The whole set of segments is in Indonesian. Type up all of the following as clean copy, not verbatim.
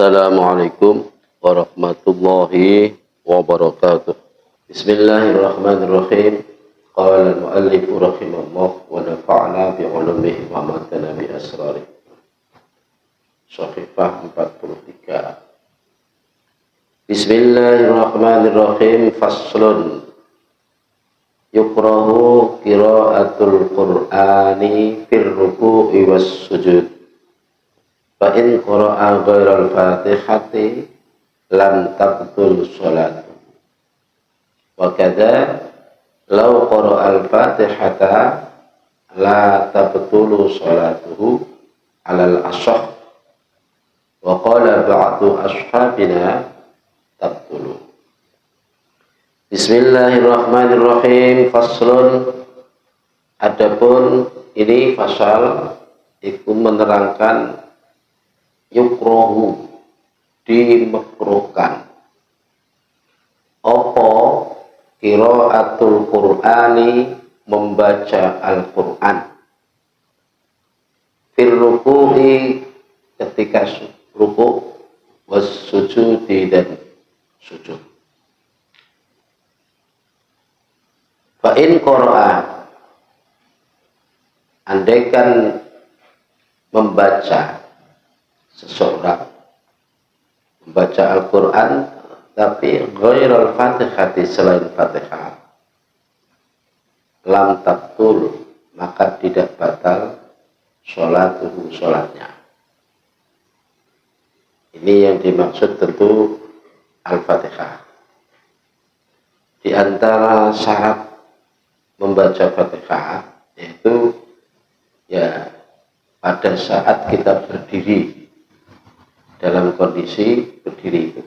Assalamualaikum warahmatullahi wabarakatuh. Bismillahirrahmanirrahim. Qala al-muallif rahimahullah wa nafa'na bi 'ulumihi wa matana bi asrari. Shafifah 43. Bismillahirrahmanirrahim. Faslun. Yukrahu qira'atul Qur'ani fir ruku'i was sujud. Fa in qara'a ghairal Fatihati lam tabtul sholatu. Wa kadza law qara'al Fatihata la tabtulu sholatuhu 'alal ashah. Wa qala ba'du ashabina tabtulu. Bismillahirrahmanirrahim. Faslun. Adapun ini fasal itu menerangkan yukrohu, dimekruhkan opo qiraatul Qur'ani, membaca Al-Qur'an, fil ruku'i, ketika ruku', was sujudi, dan sujud. Fa in qara'a, andaikan membaca seseorang membaca Al-Quran tapi ghairal Fatihati, selain Fatihah, lam tabtul, maka tidak batal sholatuhu, sholatnya. Ini yang dimaksud tentu Al-Fatihah. Di antara syarat membaca Fatihah yaitu ya pada saat kita berdiri, dalam kondisi berdiri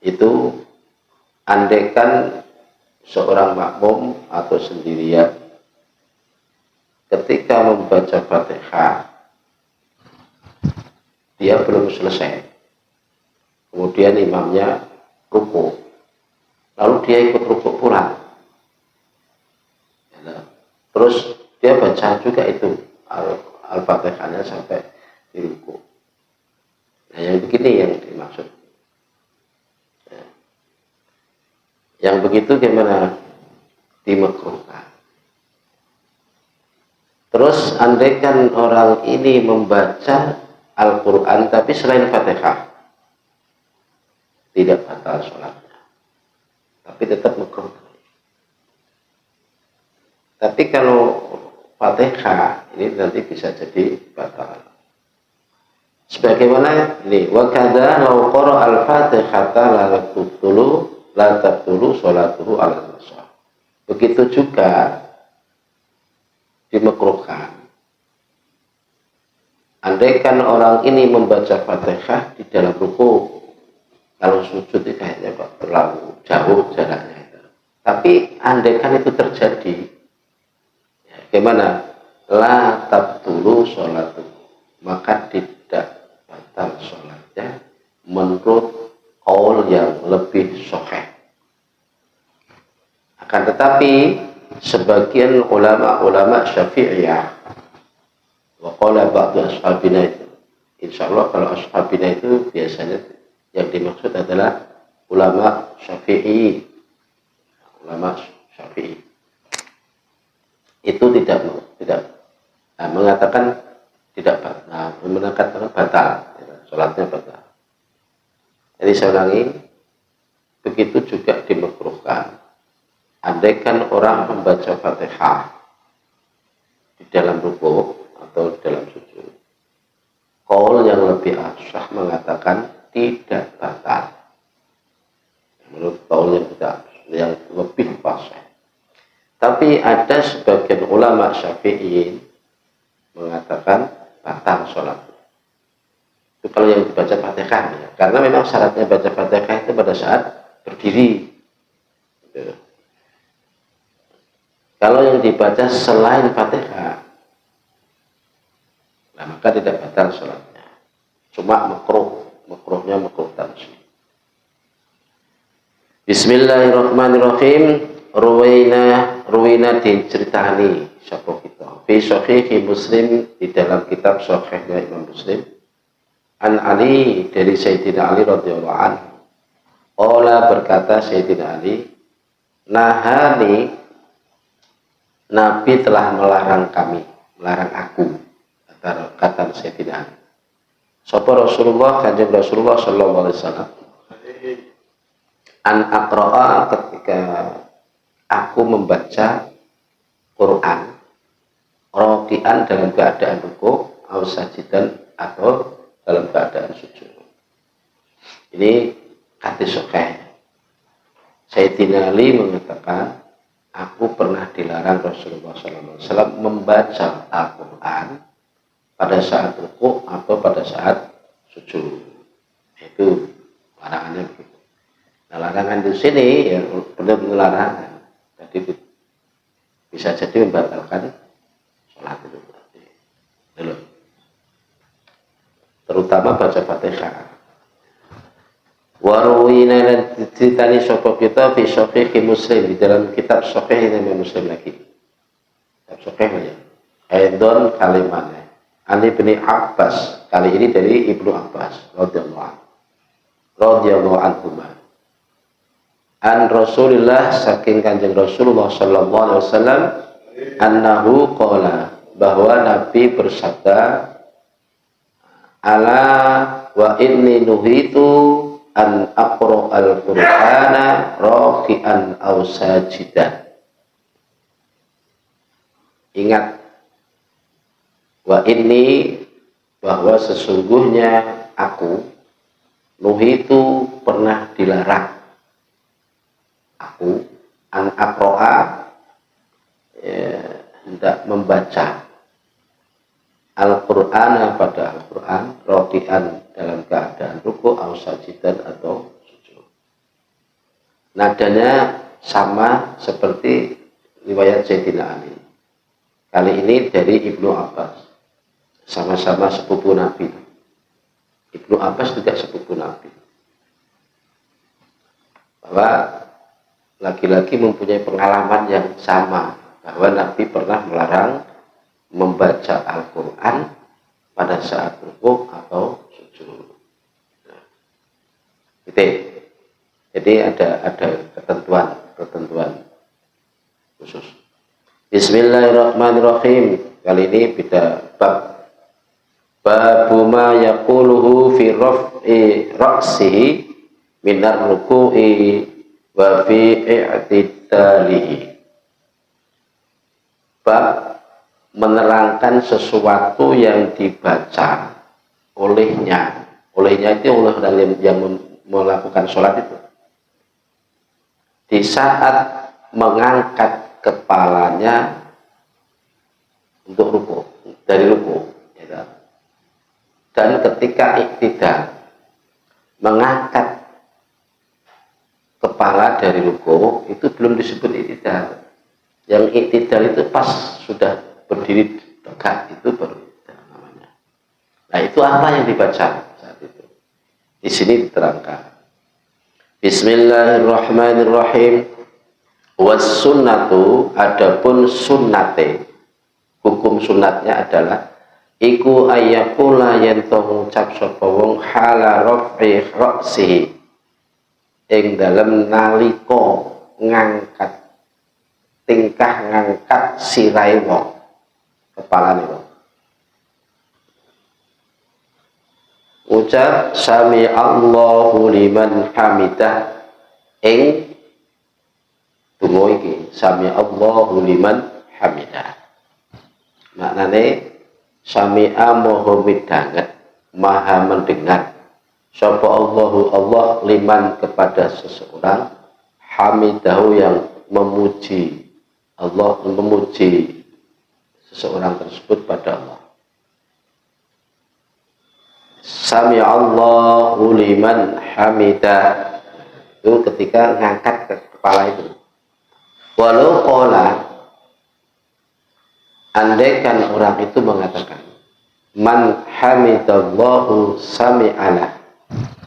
itu andaikan seorang makmum atau sendirian ketika membaca Fatihah dia belum selesai, kemudian imamnya ruku, lalu dia ikut ruku pulang, terus dia baca juga itu Al-Fatihahnya sampai di ruku. Nah, yang begini yang dimaksud. Yang begitu gimana? Dimekruhkan. Terus andaikan orang ini membaca Al-Quran tapi selain Fatihah, tidak batal sholatnya, tapi tetap makruh. Tapi kalau Fatihah ini nanti bisa jadi batal. Sebagaimana ini, wa kadza law qara al-Fatihata la tabtulu sholatuhu 'ala al-shah. Begitu juga dimekruhkan andaikan orang ini membaca Fatihah di dalam ruku, kalau sujud itu kayaknya kok terlalu jauh jaraknya itu. Tapi andaikan itu terjadi, ya, gimana? La tabtulu sholatuhu, maka tidak batal sholatnya menurut qaul yang lebih sahih. Akan tetapi sebagian ulama Syafi'iyah wa qala ba'du ashabina, itu insyaallah kalau ashabina itu biasanya yang dimaksud adalah ulama Syafi'i. Ulama Syafi'i itu tidak mengatakan tidak batal, mengatakan batal, sholatnya batal. Jadi saya ulangi, begitu juga dimekruhkan andaikan orang membaca Fatihah di dalam ruku atau di dalam sujud, qaul yang lebih ashah mengatakan tidak batal, menurut qaul yang lebih fasih. Tapi ada sebagian ulama Syafi'i mengatakan batal sholat. Itu kalau yang dibaca Fatihah, ya. Karena memang syaratnya baca Fatihah itu pada saat berdiri. Gitu. Kalau yang dibaca selain Fatihah, nah maka tidak batal sholatnya. Cuma makruhnya makruh tanzih. Bismillahirrahmanirrahim. Ruwina diceritani sapa kita fi sahih Muslim, di dalam kitab sahihnya Imam Muslim, An Ali dari Sayyidina Ali radhiyallahu anhu. Ola berkata Sayyidina Ali, nahani, Nabi telah melarang kami, melarang aku, kata Sayyidina Ali. Sapa Rasulullah, kanjeng Rasulullah sallallahu alaihi wasallam, an aqra'a, ketika aku membaca Quran, rokian dalam keadaan rukuk, au sajidan atau dalam keadaan sujud. Ini hadis sahih. Sayyidina Ali mengatakan, aku pernah dilarang Rasulullah SAW membaca Al-Quran pada saat rukuk atau pada saat sujud. Itu larangannya begitu. Nah, larangan di sini ya benar-benar larangan. Jadi bisa jadi membatalkan sholat itu. Dulu. Terutama baca Fatihah. Waruwina dan ditani sapa kita fi sahih Muslim, di dalam kitab sahih Imam Muslim lagi. Kitab sahih ya. Aidon kalimatnya. Ali bin Abbas, kali ini dari Ibnu Abbas radhiyallahu anhu. An Rasulillah, saking kanjeng Rasulullah sallallahu alaihi wasallam, annahu qala, bahwa Nabi bersabda, ala wa inni nuhitu an aqra al-Qur'ana raki'an aw sajidan. Ingat, wa inni, bahwa sesungguhnya aku, nuhitu pernah dilarang, aku an aqra, hendak membaca Al-Qur'an, pada Al-Qur'an, roki'an dalam keadaan ruku, au sajidan atau sujud. Nadanya sama seperti riwayat Sayyidina Ali. Kali ini dari Ibnu Abbas, sama-sama sepupu Nabi. Ibnu Abbas juga sepupu Nabi. Bahwa laki-laki mempunyai pengalaman yang sama, bahwa Nabi pernah melarang membaca Al-Quran pada saat rukuk atau sujud. Nah, gitu. Jadi ada ketentuan khusus. Bismillahirrahmanirrahim. Kali ini beda bab. Babu ma yaquluhu fi raf'i ra'sihi minar ruku'i wa fi i'tidalihi. Bab menerangkan sesuatu yang dibaca olehnya itu oleh orang yang melakukan sholat itu, di saat mengangkat kepalanya untuk ruku, dari ruku, ya, dan ketika iktidal mengangkat kepala dari ruku, itu belum disebut iktidal. Yang iktidal itu pas sudah berdiri tegak, itu baru namanya. Nah, itu apa yang dibaca saat itu? Di sini diterangkan. Bismillahirrahmanirrahim. Was sunnatu, adapun sunnate, hukum sunatnya adalah iku ayyakula yen to ngucap sapa wong hala raf'i ra'sihi, ing dalem nalika ngangkat, tingkah ngangkat sirai wong, kepala nih bang. Ucap sami Allahu liman hamidah, ing tunggu iki sami Allahu liman hamidah. Maknane sami'a moho midanget, maha mendengar sapa Allahu Allah liman kepada seseorang, hamidahu yang memuji Allah, memuji seseorang tersebut pada Allah. Sami Allahu liman hamidah, itu ketika ngangkat ke kepala itu. Walau qala, andaikan orang itu mengatakan man hamidallahu sami'ana,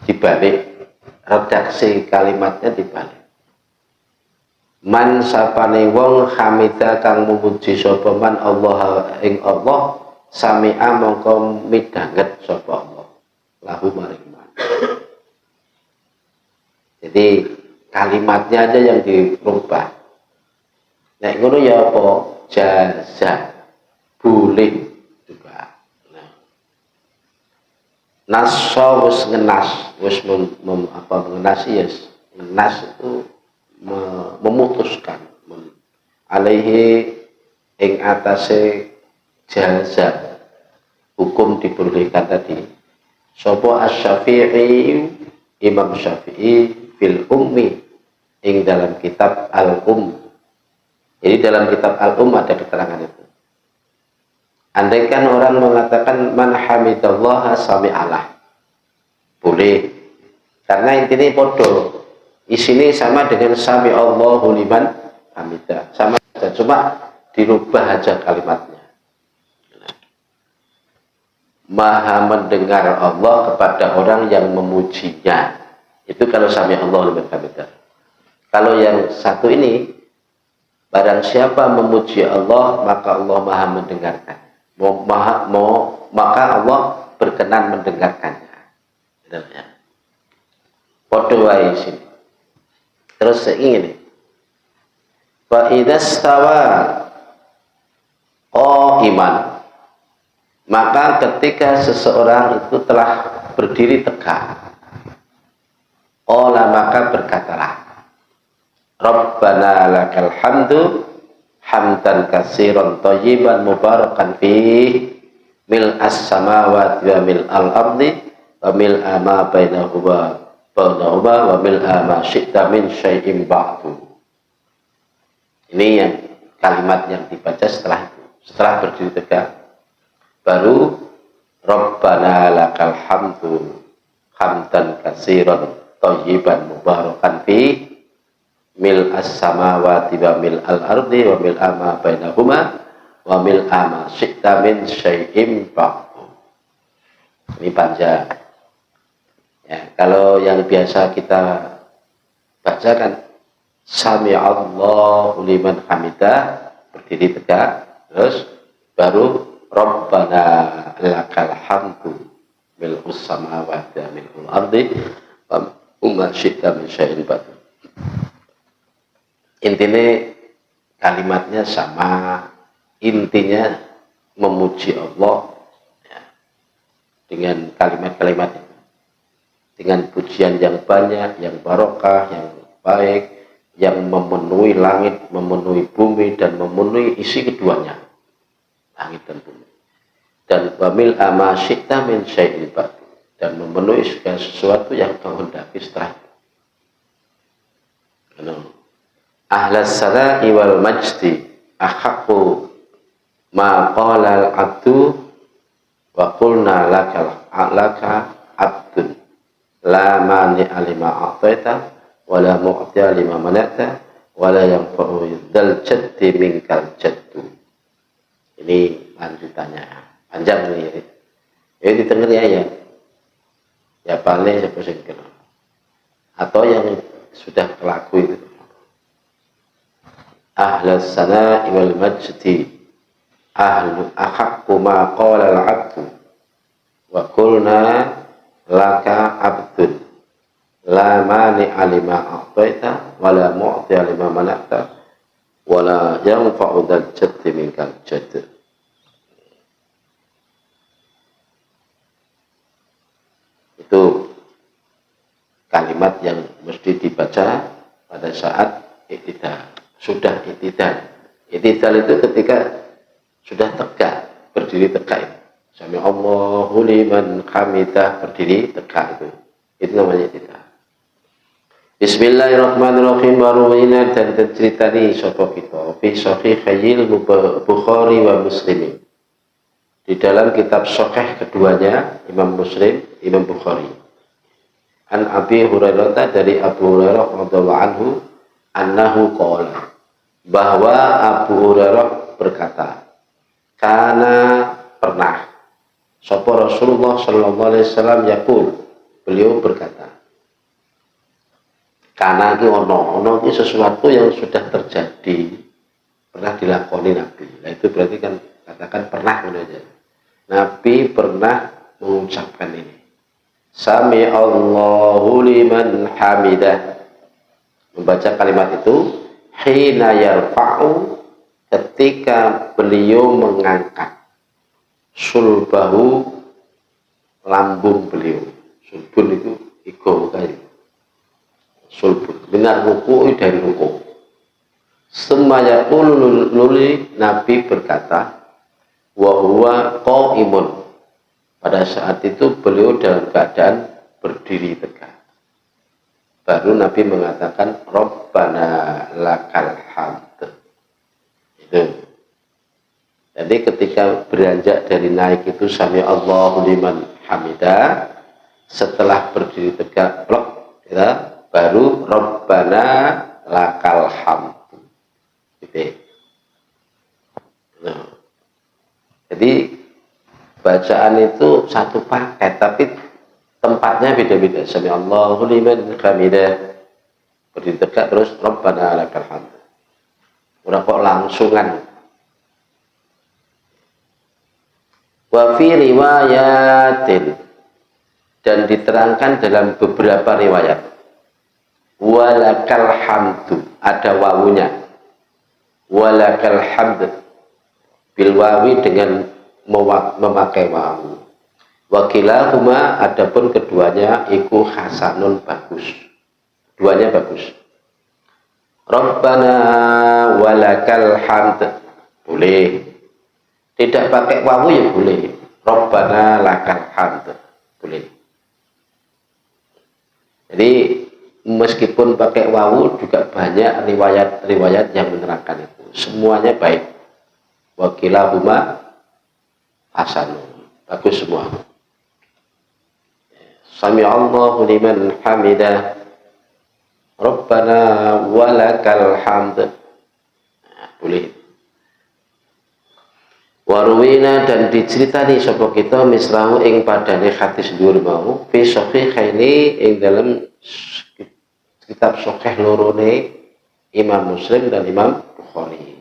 dibalik redaksi kalimatnya, dibalik man sapane wong hamida kang memuji sapa man Allah ing Allah, sami'a mongko midanget sapa Allah. lahu maring man. Jadi kalimatnya aja yang dirubah. Nek ngono ya apa? Jaza. Boleh juga. Nah. Nassa wis ngenas, wis mengenasi ya. Ngenas itu memutuskan alaihi ing atase jaza hukum dibolehkan tadi. Sapa asy-Syafi'i, Imam Syafi'i fil ummi ing dalam kitab al-um. Jadi dalam kitab al-um ada keterangan itu. Andaikan orang mengatakan man hamidallaha sami'alah, boleh, karena intinya podo, isinya sama dengan sami'allahu liman hamidah, sama saja, cuma dirubah aja kalimatnya. Maha mendengar Allah kepada orang yang memujinya, itu kalau sami'allahu liman hamidah. Kalau yang satu ini, barang siapa memuji Allah maka Allah maha mendengarkan, maka Allah berkenan mendengarkannya. Podo wae sini. Terus ini. Fa idzastawa iman, maka ketika seseorang itu telah berdiri tegak, maka berkatalah, Rabbana lakal hamdu hamdan katsiran thayyiban mubarakan fih mil as-samawati wa mil al-ardi wa mil ma bainahuma wa mil ma syi'ta min syai'in ba'du. Ini yang kalimat yang dibaca setelah itu, setelah berdiri tegak, baru Rabbana lakal hamdu hamdan katsiran thayyiban mubarakan fih mil as-samawati wa mil al-ardi wa mil ma bainahuma wa mil ma syi'ta min syai'in ba'du. Ini panjang. Ya, kalau yang biasa kita bacakan sami'allahu liman hamidah, berdiri tegak, terus baru Rabbana lakal hamdu mil'us samawati wa mil'ul ardi wa ma syi'ta min syai'in ba'du. Intinya kalimatnya sama, intinya memuji Allah ya, dengan kalimat-kalimat itu, dengan pujian yang banyak, yang barokah, yang baik, yang memenuhi langit, memenuhi bumi, dan memenuhi isi keduanya, langit dan bumi. Dan wamil ama syi'ta min syai'in ba'du, dan memenuhi segala sesuatu yang kau hendaki setelah itu. Ahlas sana'i wal majdi ahaqqu ma qala al-abdu wa qulna laka abdun la mani'a lima a'taita wa la mu'tiya lima mana'ta wa la yanfa'u dzal jaddi minkal jaddu. Ini lanjutannya panjang ini. Ini ditengar ya paling siapa sing kenal atau yang sudah kelaku itu. Ahlas sana'i wal majdi ahaqqu ma qala al-'abdu wa qulna laka abdun la mani'a lima a'taita wa la mu'tiya lima mana'ta wa la yanfa'u dzal jaddi minkal jadd. Itu kalimat yang mesti dibaca pada saat iktidal. Sudah iktidal. Iktidal itu ketika sudah tegak, berdiri tegak itu. Sami Allahu liman hamidah, berdiri tegak itu. Itu namanya iktidal. Bismillahirrahmanirrahim. Warwina dan ceritani sapa kita fi sahihil Bukhari wa Muslim. Di dalam kitab sahih keduanya Imam Muslim, Imam Bukhari. An Abi Hurairah, dari Abu Hurairah radhiyallahu anhu, annahu qala, bahwa Abu Hurairah berkata, karena pernah sapa Rasulullah sallallahu alaihi wasallam yaqul, beliau berkata, karena ini ono ini sesuatu yang sudah terjadi, pernah dilakoni Nabi. Nah itu berarti kan katakan pernah aja. Nabi pernah mengucapkan ini. Sami Allahu liman hamidah. Membaca kalimat itu hina yarfa'u, ketika beliau mengangkat sulbahu, lambung beliau. Sulbun itu ego kayu. Sulbun benar ruku, dari ruku. Semaya luli, Nabi berkata, wa huwa qaimun. Pada saat itu beliau dalam keadaan berdiri tegak. Baru Nabi mengatakan Rabbana lakal hamd. Itu. Jadi ketika beranjak dari naik itu sami Allahu liman hamidah, setelah berdiri tegak blok, ya, baru Rabbana lakal hamd. Gitu. Nah, jadi bacaan itu satu paket, tapi tempatnya beda-beda. Sami Allahu liman hamidah, berdiri tegak terus Rabbana lakal hamd. Udah kok langsungan. Wa fi riwayatin, dan diterangkan dalam beberapa riwayat, walakal hamdu, ada wawunya, walakal hamd bil wawi, dengan memakai wawu. Wakilahuma, adapun keduanya iku hasanun, bagus, duanya bagus. Rabbana walakal hamd boleh, tidak pakai wawu ya boleh. Rabbana lakal hamd boleh. Jadi meskipun pakai wawu juga banyak riwayat-riwayat yang menerangkan itu. Semuanya baik. Wakilahuma hasanun, bagus semua. Sami Allahu liman hamidah, Rabbana walakal hamd. Nah, boleh. Warwina, dan diceritani sapa kita mislahu ing padane hadis dhuwur mau fi sahihaini, ing dalam kitab sahih lorone Imam Muslim dan Imam Bukhari.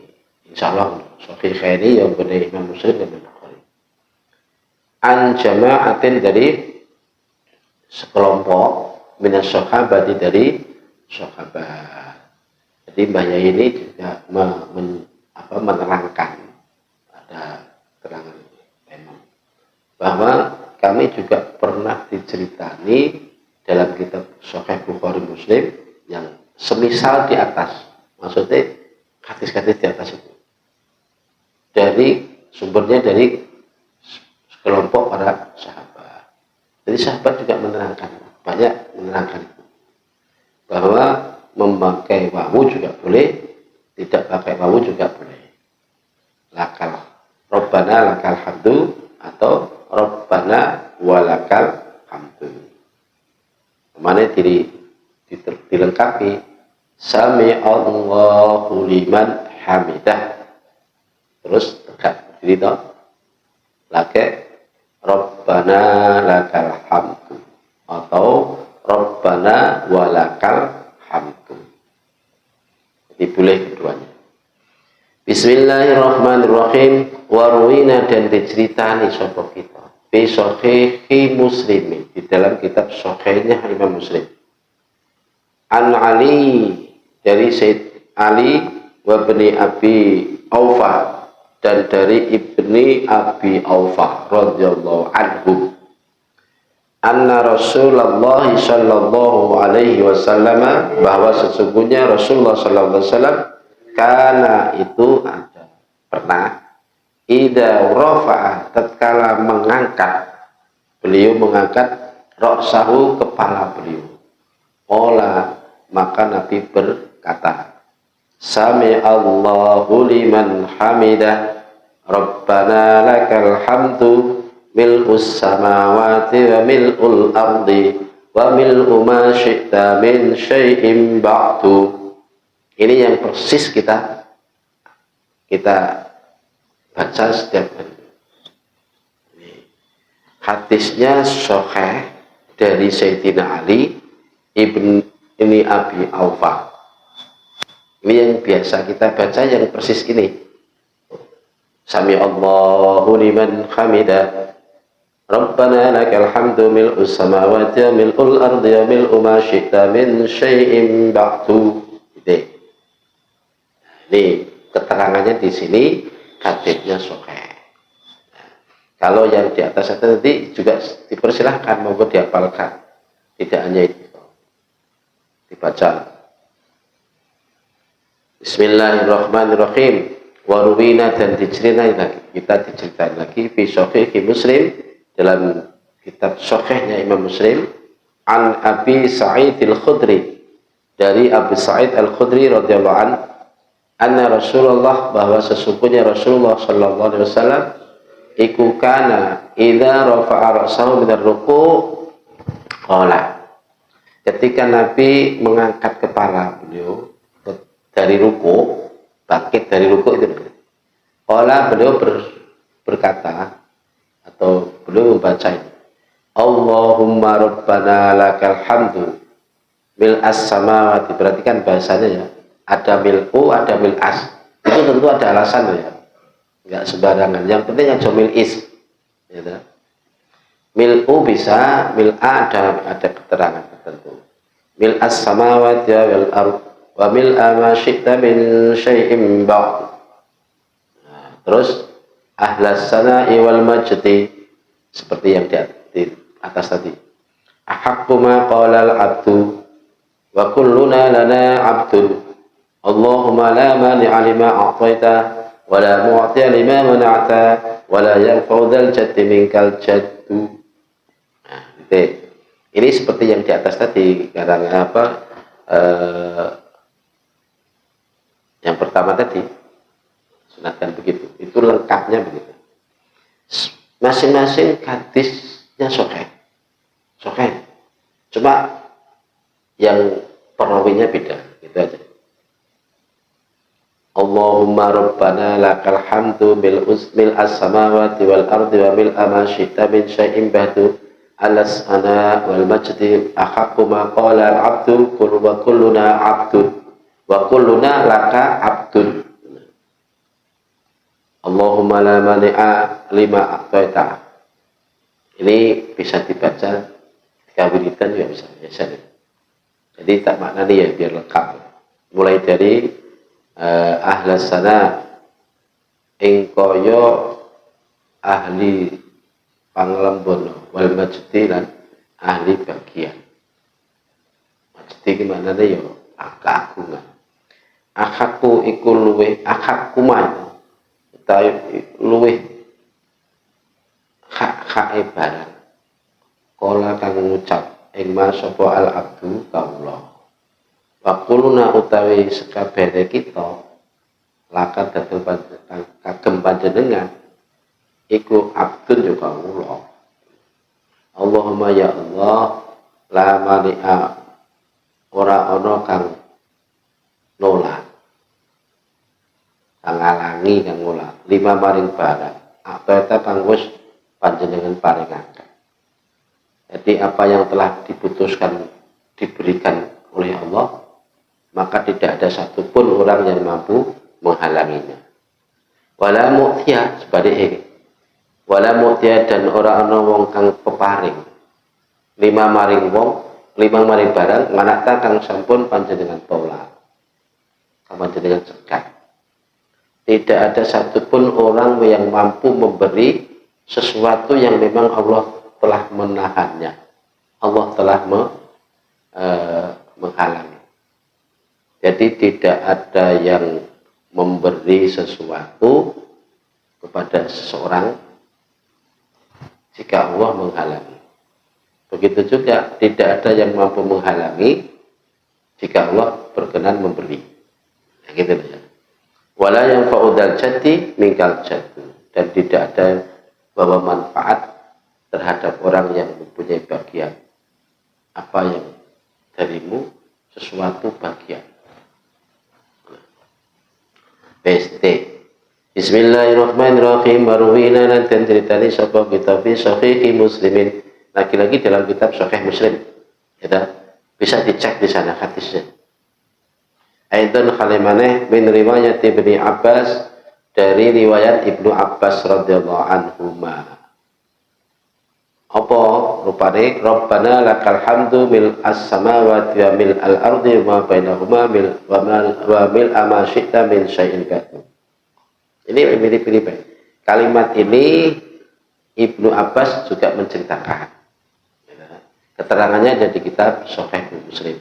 Insyaallah sahihaini yang benar Imam Muslim dan Imam Bukhari. An jama'atin, dari sekelompok, minas sahabati, dari sahabat. Jadi Mbah Yai ini juga menerangkan, ada keterangan memang bahwa kami juga pernah diceritani dalam kitab Sahih Bukhari Muslim yang semisal di atas, maksudnya hadis-hadis di atas itu, dari sumbernya dari kelompok para sahabat. Jadi sahabat juga menerangkan, banyak menerangkan itu, bahwa memakai wawu juga boleh, tidak pakai wawu juga boleh. Lakal Rabbana lakal hamdu atau Rabbana walakal hamdu. Mana dilengkapi Sami Allahu liman hamidah, terus tegak berdiri toh, lake Rabbana lakal hamdu atau Rabbana walakal hamdu. Jadi boleh keduanya. Bismillahirrahmanirrahim. Warwina, dan diceritani sapa kita fi sahihi Muslim, di dalam kitab sahihnya Imam Muslim. An Ali, dari Sayyid Ali wa bani Abi Aufa, dan dari ibni Abi Aufa radhiyallahu anhu, anna Rasulullah sallallahu alaihi wasallam, bahwa sesungguhnya Rasulullah sallallahu alaihi wasallam kana itu ada, pernah, ida rafa'a, tatkala mengangkat, beliau mengangkat ra'sahu, kepala beliau, ola, maka Nabi berkata, Sami Allahu liman hamidah, Rabbana lakal hamdu mil'us samawati wa mil'ul ardi wa mil'u ma syi'ta min syai'in ba'du. Ini yang persis kita baca setiap hari. Hadisnya sahih dari Sayyidina Ali ibni Abi Aufa. Ini yang biasa kita baca, yang persis ini. Sami Allahu liman hamidah, Rabbana lakal hamdu mil'us samawati wa mil'ul ardi wa mil'u ma syi'ta min syai'in ba'du. Ini keterangannya di sini haditsnya sahih. Kalau yang di atas itu nanti juga dipersilahkan monggo dihafalkan. Tidak hanya itu. Dibaca. Bismillahirrahmanirrahim. Waruwina dan diceritain lagi. Kita diceritain lagi fi sahih Muslim dalam kitab sahihnya Imam Muslim an Abi Sa'id Al-Khudri dari Abu Sa'id Al-Khudri radhiyallahu an anna Rasulullah bahwa sesungguhnya Rasulullah sallallahu alaihi wasallam iku kana idza rafa'a ra'sahu min ar-ruku' qala ketika Nabi mengangkat kepala beliau dari ruku, bangkit dari ruku itu qala beliau berkata atau beliau membaca ini Allahumma rabbana lakal hamdu mil as samawati, berarti kan bahasanya ya ada mil'u ada mil as, itu tentu ada alasan ya, nggak sembarangan. Yang penting yang mil is gitu. Mil'u bisa, mil a ada keterangan tertentu. Mil as samawati wal ard wa mil ma syi'ta min syai'in ba'd. Nah, terus ahlas sana'i wal majdi seperti yang di atas tadi. Ahaqqu ma qala al abdu wa kulluna lana abdun. Allahumma la mani'a lima a'taita wa la mu'tiya lima mana'ta wa la yanfa'u dzal jaddi minkal jaddu. Nah, gitu. Ini seperti yang di atas tadi, karena apa? Yang pertama tadi sunatkan begitu. Itu lengkapnya begitu. Masing-masing hadisnya sahih. Sahih. Cuma yang perawinya beda, gitu aja. Allahumma rabbana lakal hamdu mil as-samawati wal ardi wa mil ma syi'ta min syai'in ba'du alas ana wal majdi ahaqqu ma qala al abdu kullu wa kulluna abdun wa kulluna laka abdun. Allahumma la mani'a lima a'taita. Ini bisa dibaca ketika wiridan juga bisa biasa. Jadi tak maknanya ya biar lengkap. Mulai dari ahlas sana ing kaya ahli panglembono wal majdi lan ahli bagian. Majdi ki maknane ya keagungan. Akhaku iku luweh akhakuman utawi luweh hak barang. Kala kang ngucap ing ma sapa al abdu kaula. Wakuluna utawi sekabehane kita lakat dadi kagem panjenengan iku abdun juga kula. Allahumma ya Allah la mani'a ora ana kang nolak kang ngalangi kang nolak lima maring barang apa eta kang wis panjenengan paringaken. Jadi apa yang telah diputuskan diberikan oleh Allah, maka tidak ada satupun orang yang mampu menghalanginya. Wala mu'tiya sebaliknya. Wala mu'tiya dan ora ana wong kang peparing. Lima maring barang manakta kang sampun panjenengan tolak. Kang panjenengan cegat. Tidak ada satupun orang yang mampu memberi sesuatu yang memang Allah telah menahannya. Allah telah menghalangi. Jadi tidak ada yang memberi sesuatu kepada seseorang jika Allah menghalangi. Begitu juga tidak ada yang mampu menghalangi jika Allah berkenan memberi. Nah, gitu ya. Wala yang fa'udal jati mingkal jatu, dan tidak ada bahwa manfaat terhadap orang yang mempunyai bagian apa yang darimu sesuatu bagian. PST. Bismillahirrahmanirrahim. Marwina lan ceritani sapa kitab sahih Muslimin. Lagi-lagi dalam kitab sahih Muslim. Kita bisa dicek di sana hadisnya. Aidan kalimaneh min riwayat Ibnu Abbas, dari riwayat Ibnu Abbas radhiyallahu anhuma. apa rupane Rabbana lakal hamdu mil as-samawati wa mil al-ardi wa ma bainahuma wa mil ma syi'ta min syai'in ba'du. Ini mirip-mirip. Kalimat ini Ibnu Abbas juga menceritakan. Keterangannya ada di kitab Sahih Muslim.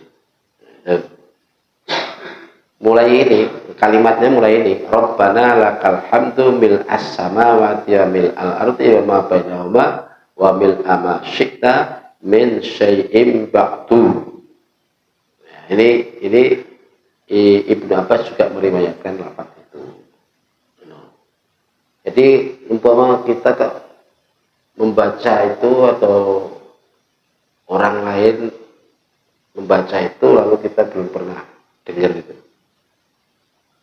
Mulai ini, kalimatnya mulai ini. Rabbana lakal hamdu mil as-samawati wa mil al-ardi wa ma bainahuma wa mil ma syi'ta min syai'in ba'du. Ini Ibnu Abbas juga meriwayatkan lafaz itu. Jadi umpama kita membaca itu atau orang lain membaca itu lalu kita belum pernah dengar itu.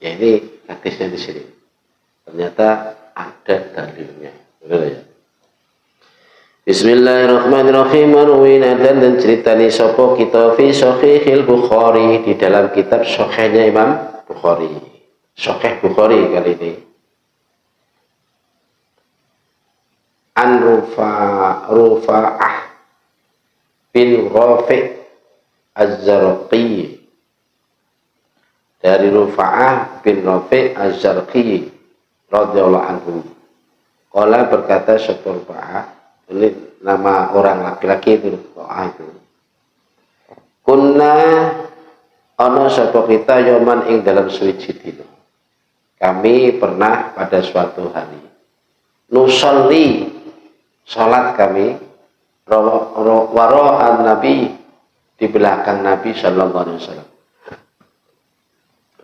Ya ini hadisnya di sini. Ternyata ada dalilnya. Betul ya? Bismillahirrahmanirrahim. Marwina dan ceritani sopo kita fi Sahihil Bukhari, di dalam kitab Sahihnya Imam Bukhari. Sahih Bukhari kali ini. An Rufa'ah bin Rafi' Az-Zarqi, dari Rufa'ah bin Rafi' Az-Zarqi radhiyallahu anhu. Qala berkata satu Rufa'ah, ini nama orang laki-laki itu Rufa'ah itu. Kunna ana sapa kita yoman ing dalam suci dina. Kami pernah pada suatu hari nusolli salat kami wara'an Nabi, di belakang Nabi sallallahu alaihi wasallam.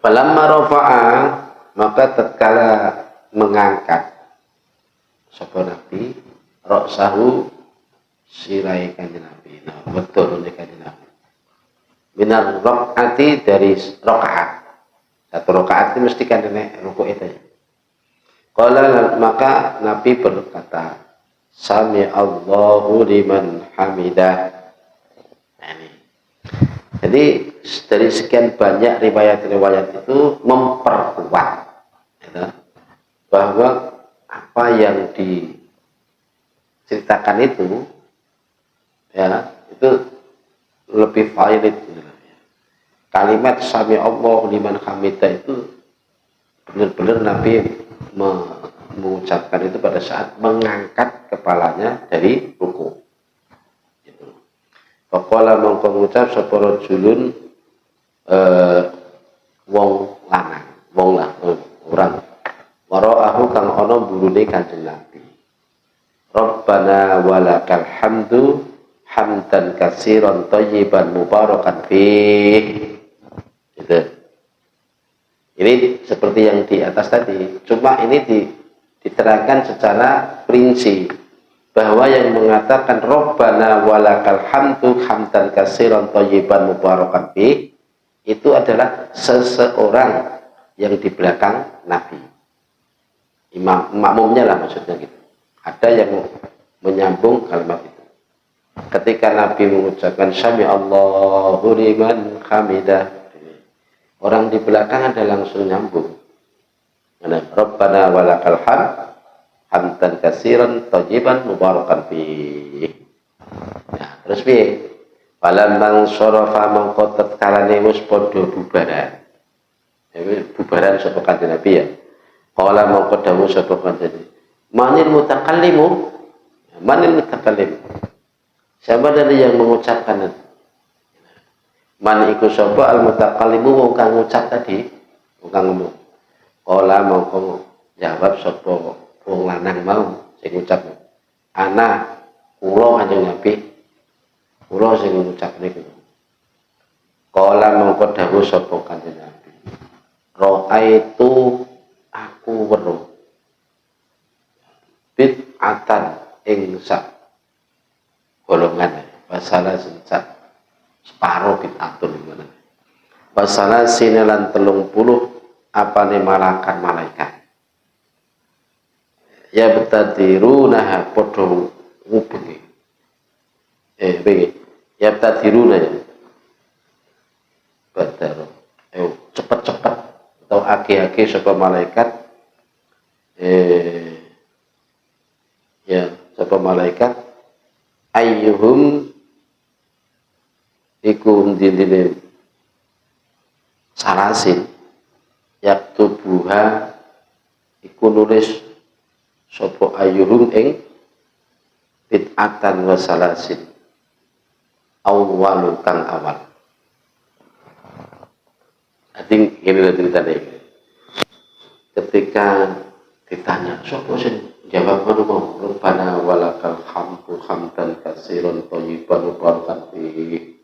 Falamma rafa'a, maka tatkala mengangkat sapa Nabi ra'sahu, sirai kanjeng Nabi. Nah, betul ini kanjeng Nabi. Minar rakaati, dari rakaat. Satu rakaat itu mesti kan rukuk itu ya. Qala, maka Nabi berkata, Sami Allahu liman hamidah. Nah, ini. Jadi dari sekian banyak riwayat-riwayat itu memperkuat ya, bahwa apa yang diceritakan itu ya itu lebih valid. Kalimat Sami Allahu liman hamidah itu benar-benar Nabi mengucapkan itu pada saat mengangkat kepalanya dari ruku. Faqala mongko ngucap sapa rajulun wong lanang, orang wara'ahu kang ana burune Kanjeng Nabi. Rabbana walakal hamdu hamdan katsiran thayyiban mubarakan fih. Gitu. Ini seperti yang di atas tadi, cuma ini diterangkan secara prinsip bahwa yang mengatakan Rabbana walakal hamdu hamdan katsiran thayyiban mubarakan fi itu adalah seseorang yang di belakang Nabi. Makmumnya lah maksudnya gitu. Ada yang menyambung kalimat itu. Ketika Nabi mengucapkan Sami Allahu liman hamidah, orang di belakang ada langsung nyambung. Rabbana walakal hamd hamdan katsiran thayyiban mubarakan fi. Nah, terus piye? Falamman sarafa mangko tatkalane wis padha bubaran. Bubaran sapa Kanjeng Nabi ya. Qala mangko dawuh sapa Kanjeng, manil mutakallimu? Manil mutakallim? Siapa dari yang mengucapkan itu? Man iku sapa al mutakallimu, wong kang ngucap tadi, wong kang ngomong. Qala mangko jawab sapa wong lanang mau sing ngucap. Ana kula Kanjeng Nabi, kula sing ngucap niku. Qala mangko dawuh sapa Kanjeng Nabi, ra'aitu, aku weruh bid'atan ing sak golongan masalah sak separo bid'atun gimana masalah sinelan 30 apane malakan malaikat ya betadiruna podo ngubengi begini ya betadiruna ya badaro cepet-cepet atau age-age sapa malaikat ya sapa malaikat ayyuhum iku ndine salasin yaktubuha iku nulis sapa ayyuhum ing bid'atan wa salasin awwalu kang awal. Jadi ini ceritanya. Ketika ditanya sapa sing jawab mau Rabbana walakal hamdu hamdan katsiran thayyiban mubarakan fihi.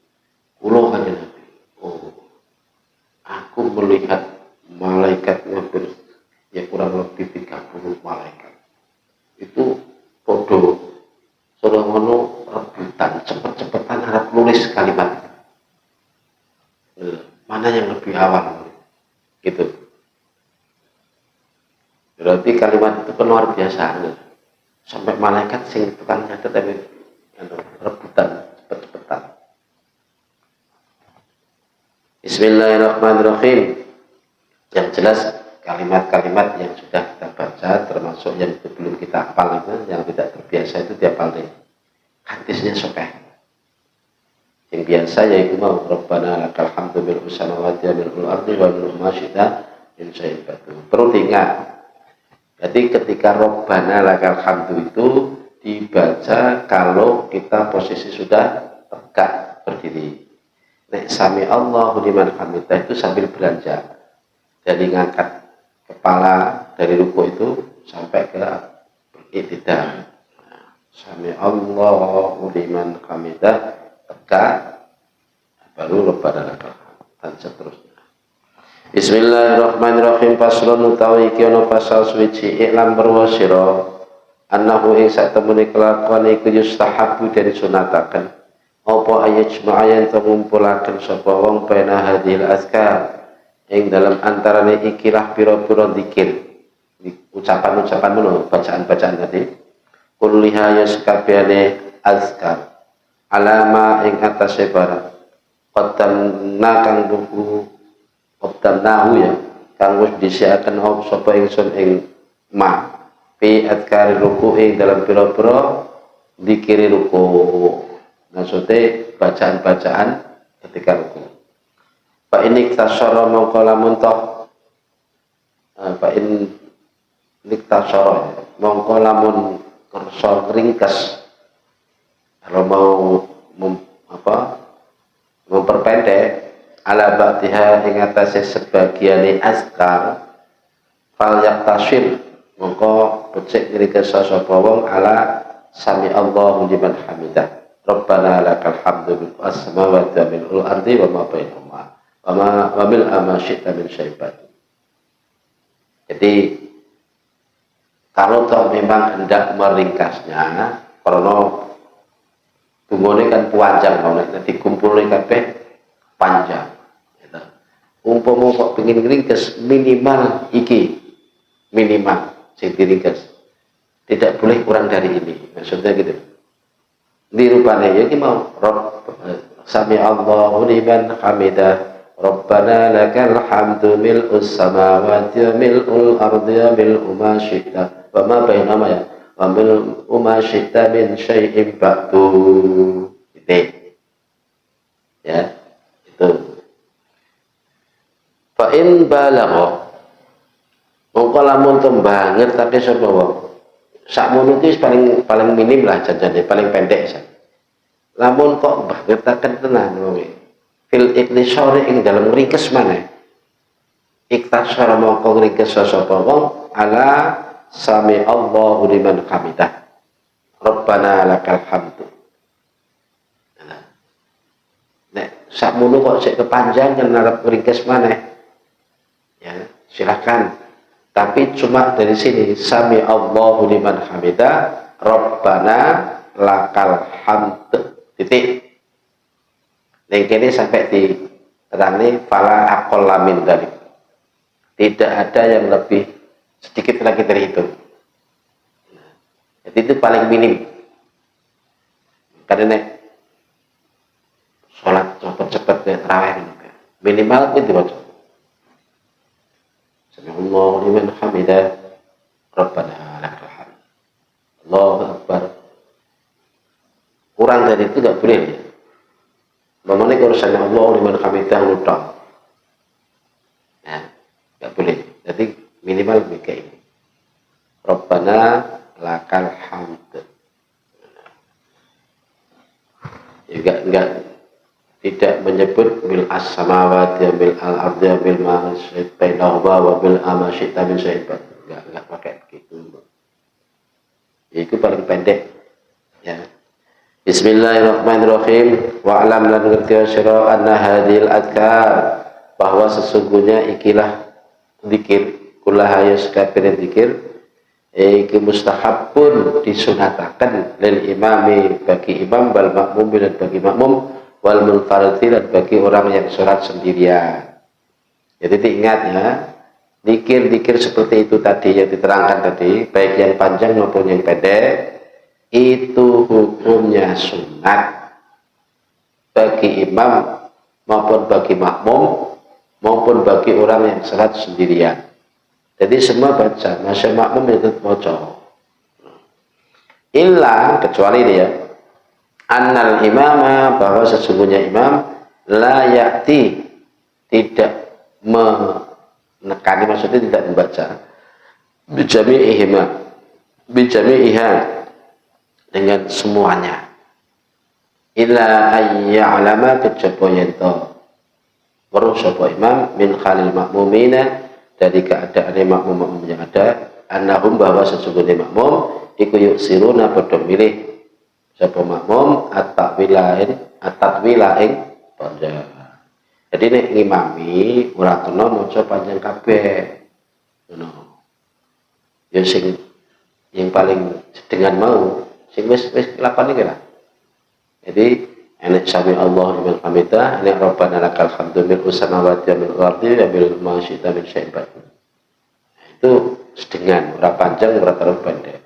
Kula kanjeng Nabi. Oh, aku melihat malaikatnya ya kurang lebih 30 malaikat. Itu podo sudah ngono rebutan cepet-cepetan harap nulis kalimat. Mana yang lebih awal gitu. Berarti kalimat itu kan luar biasa sampai malaikat sing tukang nyatet tapi rebutan cepet-cepetan. Bismillahirrahmanirrahim. Yang jelas kalimat-kalimat yang sudah kita baca termasuk yang belum kita hafal itu, yang tidak terbiasa itu dihafal deh. Hadisnya sokeh. Yang biasa yaitu mau Rabbana lakal hamdu bil samawati wa bil ardi wa bil ma syi'ta min syai'in ba'du. Perlu diingat. Jadi ketika Rabbana lakal hamdu itu dibaca kalau kita posisi sudah tegak berdiri. Nek sami Allahu liman hamidah itu sambil beranjak. Jadi ngangkat kepala dari ruku itu sampai ke i'tidal. Sami Allahu liman hamidah tegak baru Rabbana lakal hamd dan seterusnya. Bismillahirrahmanirrahim. Faslun utawi iki ana pasal suci iklam berwasira annahu ing satemene kelakuan iku yustahabu dari sunataken apa ayat jema'ayan ngumpulaken sapa wong pena hadil azkar ing dalam antarane ikilah pira-pira zikir ucapan-ucapan menawa bacaan-bacaan tadi kulliha yaskabiyane azkar alama ing atase barang qaddamna kang buku qaddamnahu ya kang wis disiaken sapa ingsun ing ma fi azkar ruku ing dalam pira-pira zikir ruku. Maksudnya bacaan-bacaan ketika ruku. Pak ini tasara mongko lamun toh Pak in niktasara mongko lamun kersa ringkes kalau mau memperpendek ala ba'tiha ing atase sebagiane azkar fal yaktasil mongko becik ringkes sapa wong ala sami Allahu liman hamidah. Rabbana lakal hamdu bil samawati wa bil ardi wa ma bainahuma wa bil ma syi'ta min syai'in. Jadi kalau toh memang hendak meringkasnya karena tungone kan panjang kalau nanti kumpulin kabeh panjang gitu. Umpama kok pengin ringkes minimal iki minimal sing diringkes tidak boleh kurang dari ini maksudnya gitu. Dirupane ya ki mau Rabb sami Allahu liman hamidah Rabbana lakal hamdu mil'us samawati wa mil'ul ardi wa mil'u ma syi'ta wa ma bainahuma ya wa mil'u ma syi'ta min syai'in ba'du. Itu ya itu fa in balagha mongko lamun tembanget tapi sapa wong sakmono iki paling minim lah janjane paling pendek saja. Lamun kok ngertaken tenan wong fil iktisari ing dalam ringkes maneh. Iktasara mongko ringkes sapa wong ala sami Allahu liman hamidah. Rabbana lakal hamdu. Nek sakmono kok sik kepanjangan arep ringkes maneh. Ya, silakan. Tapi cuma dari sini sami Allahu liman hamidah Rabbana lakal hamd titik. Ning kene sampai di terangni fala aqalla min dzalik. Tidak ada yang lebih sedikit lagi dari itu. Jadi itu paling minim. Karena sholat cepet-cepet ya tarawih minimal itu baca. Allahu liman hamidah Rabbana lakal hamd. Allahu akbar. kurang dari itu nggak boleh ya. Bagaimana urusannya Allah liman hamidah ludah, ya nggak boleh. Jadi minimal kayak ini. Rabbana lakal hamd. Juga enggak, tidak menyebut mil as-samawati mil al-ardi mil ma'asyid bainahuma wa mil amasyidta min syai'in. Enggak pakai begitu. Itu paling pendek ya. Bismillahirrahmanirrahim. Wa alam lan ngerti sira anna hadhil adkar, bahwa sesungguhnya ikilah zikir, kullaha yaskabir zikir, iki mustahabun disunatakan lil imami bagi imam, wal makmum dan bagi makmum, wal munfaridi dan bagi orang yang sholat sendirian. Jadi diingat ya, zikir-zikir seperti itu tadi yang diterangkan tadi, baik yang panjang maupun yang pendek, itu hukumnya sunat bagi imam maupun bagi makmum maupun bagi orang yang sholat sendirian. Jadi semua baca, masa makmum itu baca. Illa, kecuali dia, annal imama, bahwa sesungguhnya imam la ya'ti, tidak menekani, maksudnya tidak membaca bijami'iha dengan semuanya, illa ayya'lama kejaba yento weruh sapa imam min khalil makmumina, dari keadaan makmum yang ada, annahum, bahwa sesungguhnya makmum iku yuksiruna padha milih sapa makmum at-tatwila ing panjang. Jadi nek ngimami ora kena maca panjang kabeh. Ngono. Ya sing yang paling sedengan mau sing wis lakoni iki lah. Jadi enek sami Allah liman hamidah, enek Rabbana lakal hamdu mil samawati wa mil ardi wa mil ma syi'ta min syai'in ba'd. Itu sedengan, ora panjang, ora terlalu pendek.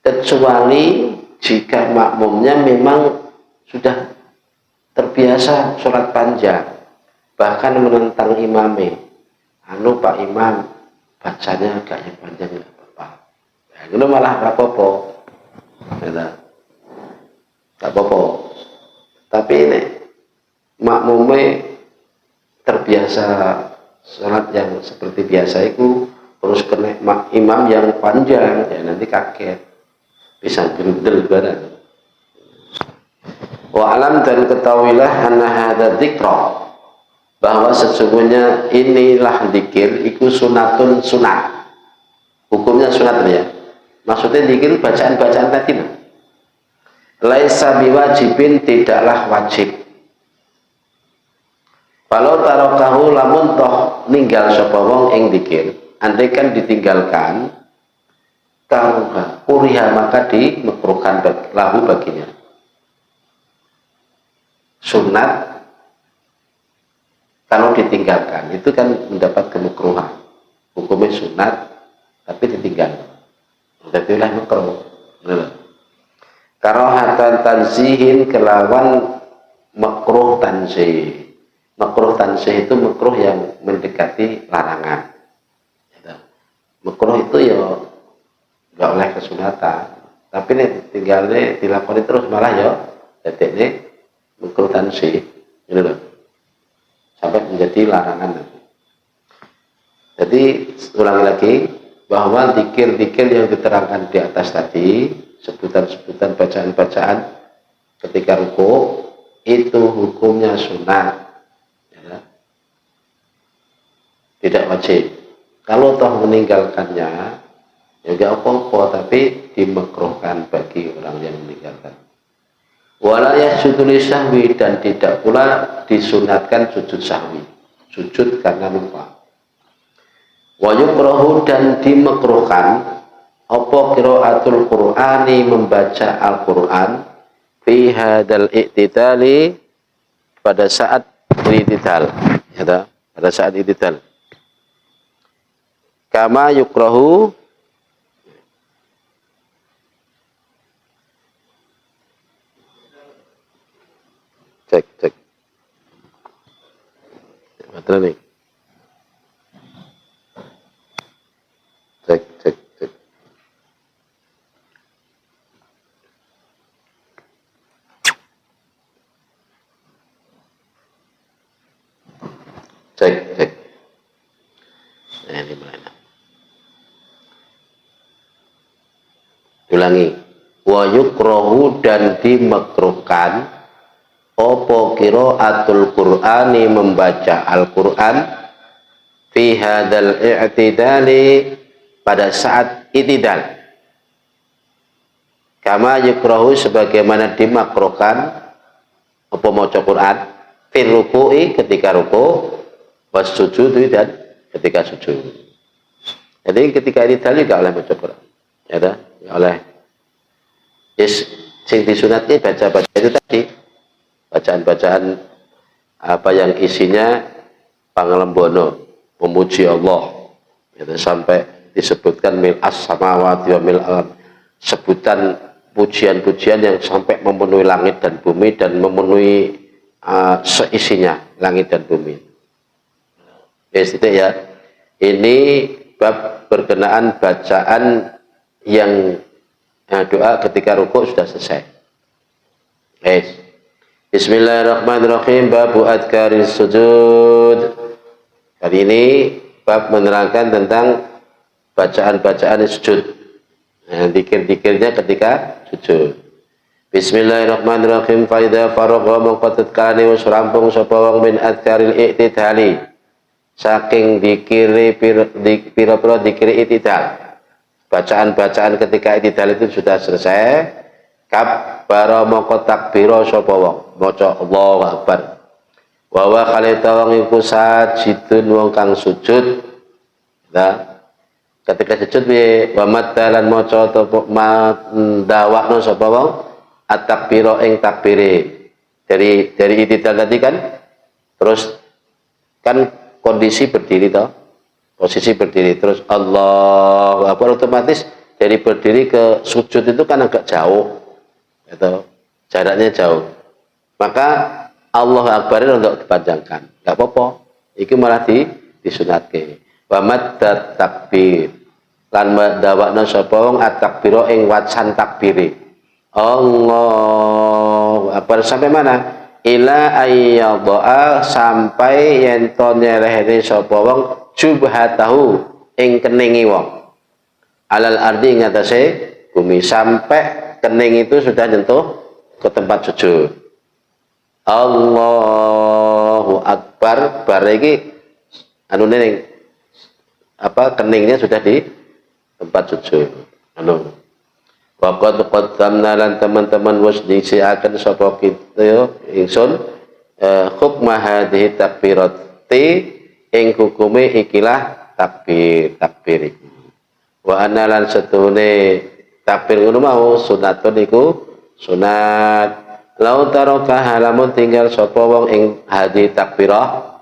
Kecuali jika makmumnya memang sudah terbiasa sholat panjang, bahkan menentang imame, anu Pak Imam bacanya agak yang panjang nggak apa-apa, ya, itu malah nggak apa-apa, nggak apa-apa. Tapi ini makmumnya terbiasa sholat yang seperti biasa itu, terus kena imam yang panjang, ya nanti kaget, bisa gendel barang. Wa alam, dan ketahuilah anna hadza dzikra, bahwa sesungguhnya inilah zikir iku sunatun, sunat. Hukumnya sunat ya. Maksudnya zikir bacaan-bacaan tadi. Laisa biwajibin, tidaklah wajib. Kalau tarokahu, lamun toh ninggal sapa wong ing zikir, andai kan ditinggalkan, karuha kuriha, maka dimekruhkan lahu baginya. Sunat kalau ditinggalkan itu kan mendapat kemekruhan, hukumnya sunat tapi ditinggalkan, jadilah makruh. Karohatan tanzihin, kelawan makruh tanzih. Makruh tanzih itu makruh yang mendekati larangan. Makruh itu ya nggak oleh kesunatan, tapi nih tinggalnya dilakoni terus malah ya jadi ini makruh tanzih, gitu loh, sampai menjadi larangan nanti. Jadi ulangi lagi, bahwa zikir-zikir yang diterangkan di atas tadi, sebutan-sebutan bacaan-bacaan ketika ruku, itu hukumnya sunat, ya, tidak wajib. Kalau toh meninggalkannya ya nggak apa-apa, tapi dimekruhkan bagi orang yang meninggalkan. Wala yasjudu lisahwi, dan tidak pula disunatkan sujud sahwi, sujud karena lupa. Wa yukrahu, dan dimekruhkan apa qiraatul Qur'ani, membaca Al-Qur'an, fi hadal i'tidali, pada saat i'tidal, ya, pada saat i'tidal. Kama yukrahu, cek betul nih, cek Cek. Nah, ini mana? Ulangi. Wa yukrahu dan dimakruhkan opo qiraatul Qur'ani membaca Al-Qur'an fi hadzal i'tidali pada saat i'tidal. Kama yukrahu sebagaimana dimakruhkan apa maca Quran fil ruku'i ketika ruku' was sujud dan ketika sujud. Jadi ketika i'tidal juga oleh maca Quran. Ya dah, oleh sing disunatnya baca-baca itu tadi. Bacaan-bacaan apa yang isinya pangalembono, memuji Allah, itu sampai disebutkan mil as samawati wa mil alam, sebutan pujian-pujian yang sampai memenuhi langit dan bumi dan memenuhi seisinya langit dan bumi. Yes, itu ya. Ini bab berkenaan bacaan yang doa ketika rukuk sudah selesai. Yes. Bismillahirrahmanirrahim. Babu adkaris sujud. Kali ini bab menerangkan tentang bacaan-bacaan sujud. Nah, dikir-dikirnya ketika sujud. Bismillahirrahmanirrahim. Fa idza faragha maqatat wis rampung sapa wong min adkaril i'tidali. Saking dikiri pira-pira dikiri i'tidal. Bacaan-bacaan ketika i'tidal itu sudah selesai. Kabbara mongko takbira sapa wong maca Allahu Akbar. Wa wa khalita wong iku sajidun wong kang sujud. Nah, ketika sujud piye wa matalan maca ta ndawakno sapa wong at-takbira ing takbire. Dari i'tidal tadi kan terus kan kondisi berdiri toh. Posisi berdiri terus Allahu Akbar, otomatis dari berdiri ke sujud itu kan agak jauh. Itu jaraknya jauh, maka Allahu Akbar untuk dipanjangkan, nggak apa-apa. Iki malah disunatke. Wa maddat takbir lan dawakna sapa wong at-takbira ing wacan takbire. Allahu Akbar sampai mana? Ila ayyadha sampai yen to nyerehne sapa wong jubhatahu ing keningi wong. Alal ardi ngatasé bumi sampai kening itu sudah nyentuh ke tempat sujud. Allahu Akbar, bar iki anu ning apa keningnya sudah di tempat sujud. Anu. Wa qad qaddamna lan teman-teman wis disiaken sapa kita ingsun hukma hadhihi takbirati ing hukume ikilah takbir iki. Wa anna lan setune takbir ngono mau sunatun iku sunat. Lau taraka halamun tinggal sapa wong ing hadi takbirah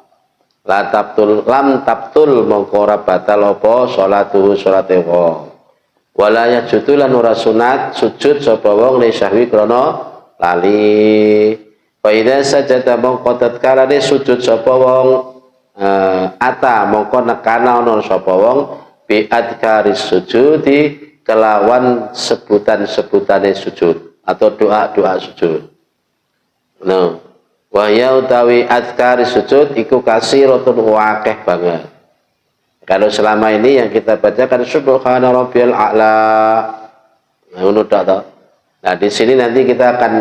lam tabtul mongko ora batal apa salatuhu salate wong. Wala yajudu lan ora sunat sujud sapa wong li sahwi krana lali. Fa idza sajada mongko tatkala sujud sapa wong ata mongko nekana ana sapa wong bi adkaris sujudi kelawan sebutan-sebutane sujud atau doa-doa sujud. Nah, wa ya utawi azkar sujud iku kasiratun wakeh banget. Kalau selama ini yang kita bacakan subhana rabbiyal a'la. Nah, ngono tok to. Nah, di sini nanti kita akan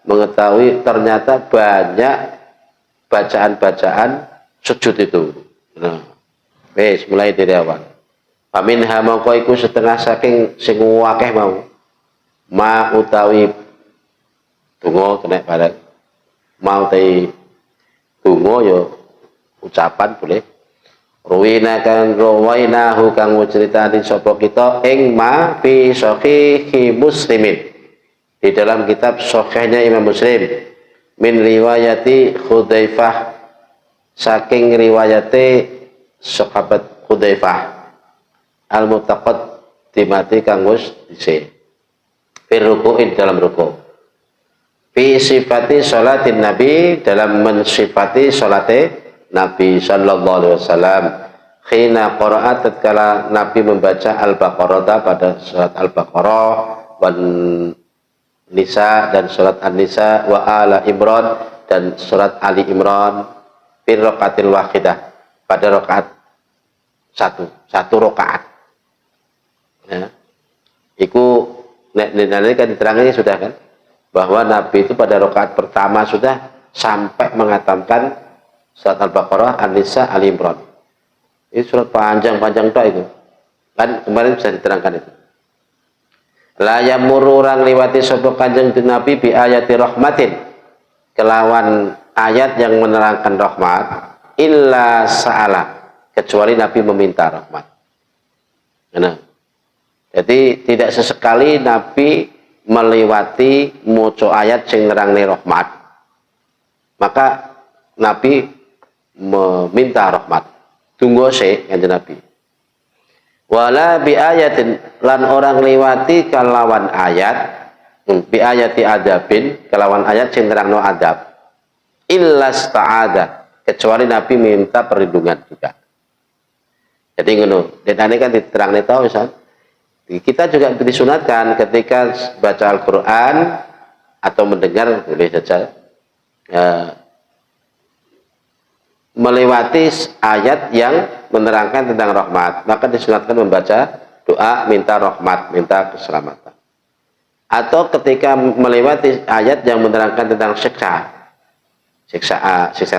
mengetahui ternyata banyak bacaan-bacaan sujud itu. Nah, wis mulai dari awal. Pamin hamangko iku setengah saking sing akeh mau. Ma utawi donga kena bareng. Mau te donga ya ucapan boleh. Ruwina kan rawainahu kang critani sapa kita ing ma fi sahihi Muslimin. Di dalam kitab sahihnya Imam Muslim min riwayati Hudzaifah saking riwayate sahabat Hudzaifah al-mutaqaddimati kang wis dhisik fi ruku'in dalam ruku' fi sifati sholatin nabi dalam mensifati sholate Nabi sallallahu alaihi wasallam khina qira'at tatkala Nabi membaca Al-Baqarah pada surat Al-Baqarah wan Nisa dan surat An-Nisa wa Ala Imran dan surat Ali Imran fi raqatil wahidah pada rakaat satu rakaat. Ya. Iku nek kan diterangnya sudah kan bahwa Nabi itu pada rakaat pertama sudah sampai mengatakan surat Al-Baqarah, An-Nisa, Ali Imran. Ini surat panjang-panjang doa itu. Kan kemarin bisa diterangkan itu. La yamurru orang liwati sapa Kanjeng Nabi bi ayati rahmatin kelawan ayat yang menerangkan rahmat illa sa'ala kecuali Nabi meminta rahmat. Nah, jadi tidak sesekali Nabi melewati maca ayat sing nerangne rahmat. Maka Nabi meminta rahmat. Tunggu sih Kanjeng Nabi. Wala bi ayatin lan orang liwati kalawan ayat bi ayati adabin kalawan ayat sing nerangno adab illa sta'ada kecuali Nabi minta perlindungan juga. Jadi ngono. Dan ini kan diterangne tau Ustaz. Kita juga disunatkan ketika baca Al-Qur'an atau mendengar boleh saja melewati ayat yang menerangkan tentang rahmat, maka disunatkan membaca doa minta rahmat, minta keselamatan. Atau ketika melewati ayat yang menerangkan tentang siksa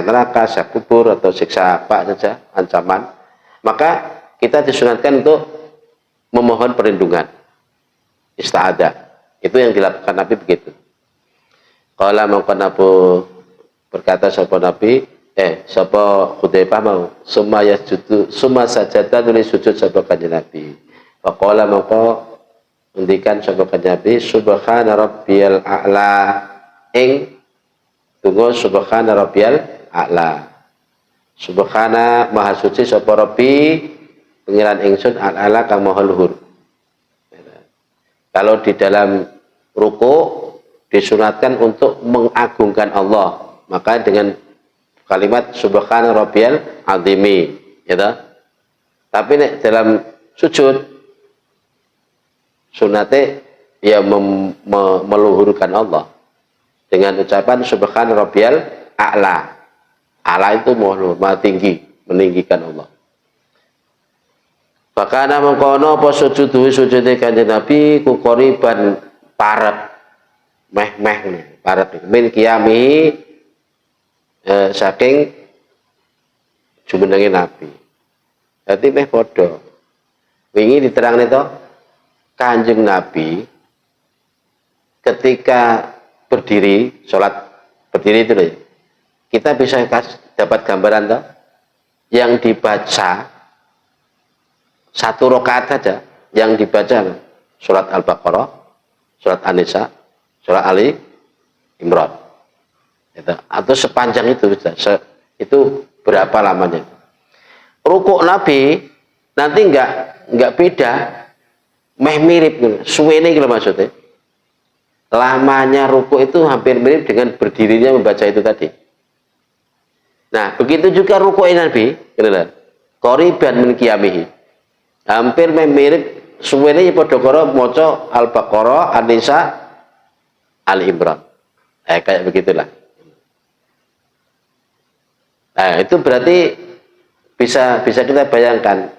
neraka, siksa kubur atau siksa apa saja ancaman, maka kita disunatkan untuk memohon perlindungan, isti'adzah. Itu yang dilakukan Nabi begitu. Qala mangkon Abu berkata sapa Nabi sapa Hudzaifah mau summa yasjudu summa sajada nulis sujud sapa Kanjeng Nabi. Faqala maka ngendikan sapa Kanjeng Nabi subhana rabbiyal a'la ing tunggu subhana rabbiyal a'la. Subhana maha suci sapa Rabbi pengiran ingsun al-a'la kang maha luhur. Kalau di dalam ruku disunatkan untuk mengagungkan Allah, maka dengan kalimat subhana rabbiyal azimi, gitu. Tapi nek dalam sujud sunate ya meluhurkan Allah dengan ucapan subhana rabbiyal a'la. A'la itu maha tinggi, meninggikan Allah. Fakana mengkono apa sujuduhi sujude Kanjeng Nabi ku qoriban parep meh parep min qiyami saking jumenenge Nabi. Dadi meh padha. Wingi diterangne to Kanjeng Nabi ketika berdiri, sholat berdiri itu loh. Kita bisa dapat gambaran to yang dibaca satu rakaat saja yang dibaca surat Al-Baqarah, surat An-Nisa, surat Ali Imran. Atau sepanjang itu itu berapa lamanya? Rukuk Nabi nanti enggak beda, meh mirip, suwene gitu maksudnya. Lamanya rukuk itu hampir mirip dengan berdirinya membaca itu tadi. Nah, begitu juga rukuk Nabi, qoriban min qiyamihi. Hampir mirip suwene padha karo maca Al-Baqarah, An-Nisa, Ali Imran. Kayak begitulah. Nah, itu berarti bisa kita bayangkan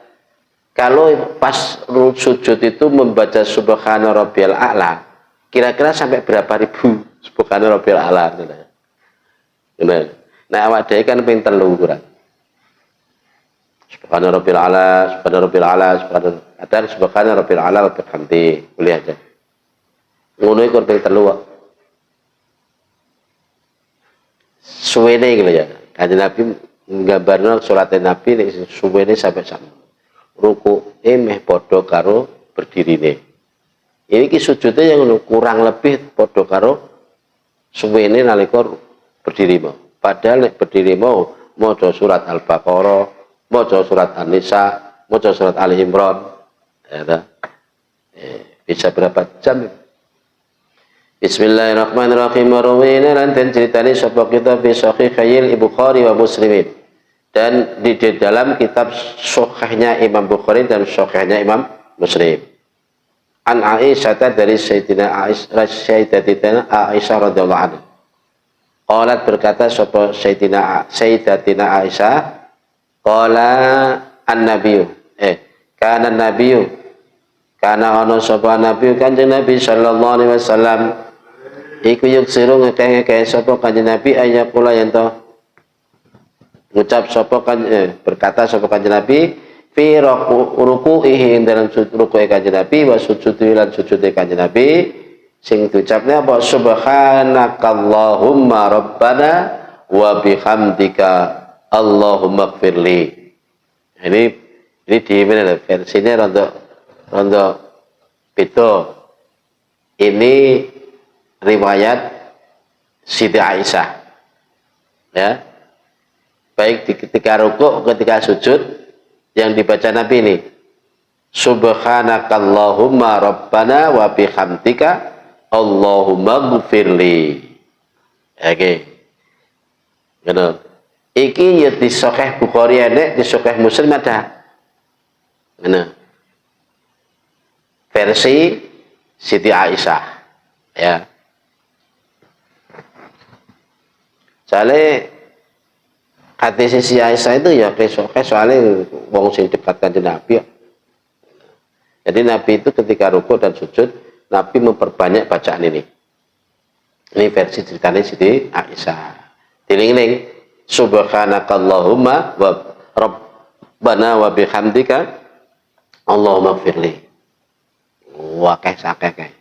kalau pas sujud itu membaca subhana rabbiyal a'la, kira-kira sampai berapa ribu subhana rabbiyal a'la. Nah, awak dhewe kan ping 3 ukuran. Subhana rabbil ala, subhana rabbil ala, subhana rabbil ala wa bihamdi. Boleh aja. Ngono iku ping 3 kok. Suwene iki lho ya. Kanjeng Nabi nggambarno salate Nabi nek suwene sampai sak. Rukuke meh padha karo berdirine. Ini ki sujude yang kurang lebih padha karo suwene nalika berdiri mau. Padahal nek berdiri mau maca surat Al-Baqarah, maca surat An-Nisa, maca surat Ali Imran, ya, bisa berapa jam? Bismillahirrahmanirrahim. Marwina lan ceritani sapa kita fi sahihil Bukhari wa Muslimin. Dan di dalam kitab sahihnya Imam Bukhari dan sahihnya Imam Muslim. An Aisyah dari Sayyidatina Aisyah radhiyallahu anha. Qalat berkata sapa Sayyidatina Aisyah, Qala an-nabiyyu kana an-nabiyyu kana ana sapa nabi Kanjeng Nabi sallallahu alaihi wasallam iku yuksiru ngekeh sapa Kanjeng Nabi ayakula yen to ngucap sapa berkata sapa Kanjeng Nabi fi ruku'ihi dalam ruku'i Kanjeng Nabi wa sujudi lan sujudi Kanjeng Nabi sing diucapnya apa subhanakallahumma rabbana wa bihamdika Allahumma gfirli. Ini di mana versinya rondo beda. Ini riwayat Siti Aisyah. Ya. Baik ketika rukuk, ketika sujud yang dibaca Nabi ini. Subhanakallahumma rabbana wa bihamdika Allahumma gfirli. Oke. Ngono. Iki ya di Sahih Bukhari enek, di Sahih Muslim ada. Ngono. Versi Siti Aisyah. Ya. Soalnya hadis Siti Aisyah itu ya kayak soalnya wong sing dekat kanjeng Nabi ya. Jadi Nabi itu ketika rukuk dan sujud, Nabi memperbanyak bacaan ini. Ini versi ceritanya Siti Aisyah. Diling-ling subhanakallahumma wa rabbana wa bihamdika Allahumma gfirli. Wa kayak.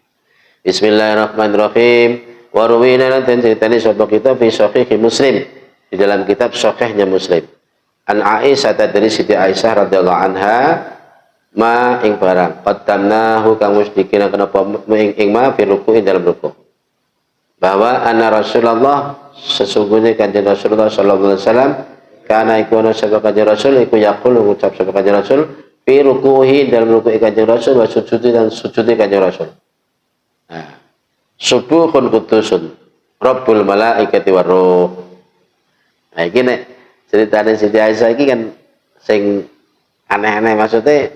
Bismillahirrahmanirrahim. Wa ruwina lan ceritanya sapa kita fi sahih Muslim, di dalam kitab sahihnya Muslim. An Aisyah dari Siti Aisyah radhiyallahu anha ma ing barang qaddamnahu kang wis dikira kenapa ing ma fi ruku'in dalam ruku'. Bahwa anna Rasulullah sesungguhnya Kanjeng Rasulullah sallallahu alaihi wasallam kana iku ana sapa Kanjeng Rasul iku yaqul ngucap sapa Kanjeng Rasul fi ruku'i dalam ruku'i Kanjeng Rasul wa sujudi dan sujudi Kanjeng Rasul. Nah, subuhun qudusun Rabbul malaikati war ruh. Nah, iki nek ceritane Siti Aisyah iki kan sing aneh-aneh maksudnya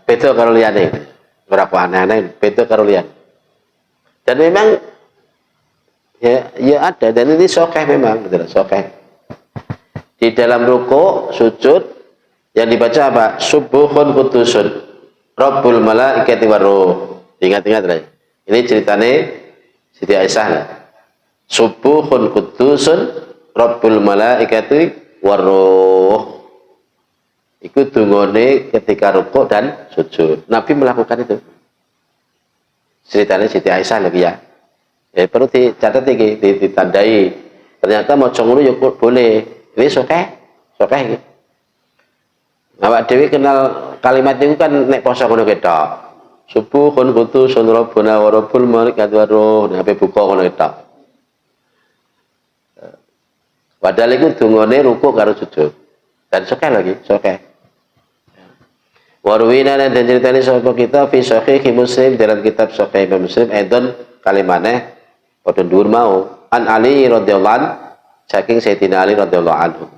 beda karo liyane. Ora kok aneh-aneh, beda karo liyane. Dan memang ya ada, dan ini sahih memang, gitu, sahih. Di dalam ruku, sujud yang dibaca apa? Subuhun qudusun Rabbul malaikati war ruh. Ingat-ingat lah. Ini ceritanya Siti Aisyah. Subuhun qudusun Rabbul malaikati war ruh. Itu dungone ketika rukuk dan sujud. Nabi melakukan itu. Ceritanya Siti Aisyah lagi ya. Perlu dicatat iki, ditandai. Ternyata mau ngono ya boleh. Ini sokeh iki. Awak dhewe kenal kalimat itu kan nek poso ngono ketok. Subuhun qudusun rabbuna wa rabbul malaikati war ruh. Nek buka ngono ketok. Padahal itu dungane rukuk karo sujud. Dan sokeh lagi, sokeh. Warwina dan ceritanya sahabat kita fi sahih Muslim dalam kitab sahih Muslim edon kalimane padha dhuwur mau an Ali radhiyallahu an saking Sayyidina Ali radhiyallahu anhu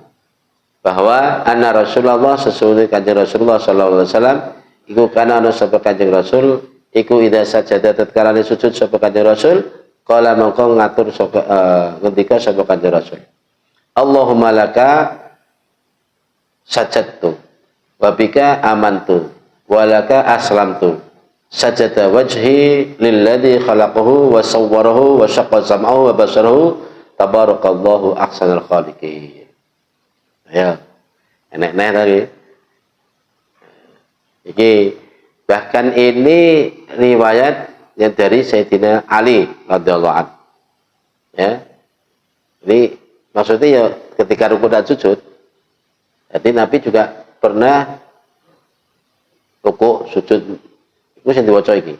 bahwa anna Rasulullah sesungguhnya Kanjeng Rasulullah sallallahu alaihi wasallam iku kana ana sapa Kanjeng Rasul iku idza sajada tatkala sujud sapa Kanjeng Rasul qala mangko ngatur sapa ngendika sapa Kanjeng Rasul Allahumma laka sajadtu wabika amantu walaka aslamtu sajada wajhi lilladzi khalaqahu wa sawwarahu wa syaqqa sam'ahu wa basarahu tabarakallahu ahsanul khaliqin. Ya enek-enek tadi iki bahkan ini riwayat yang dari Sayyidina Ali radhiyallahu anhu ya. Ini maksudnya ya ketika rukuk dan sujud jadi Nabi juga pernah rukuk sujud itu yang diwaca iki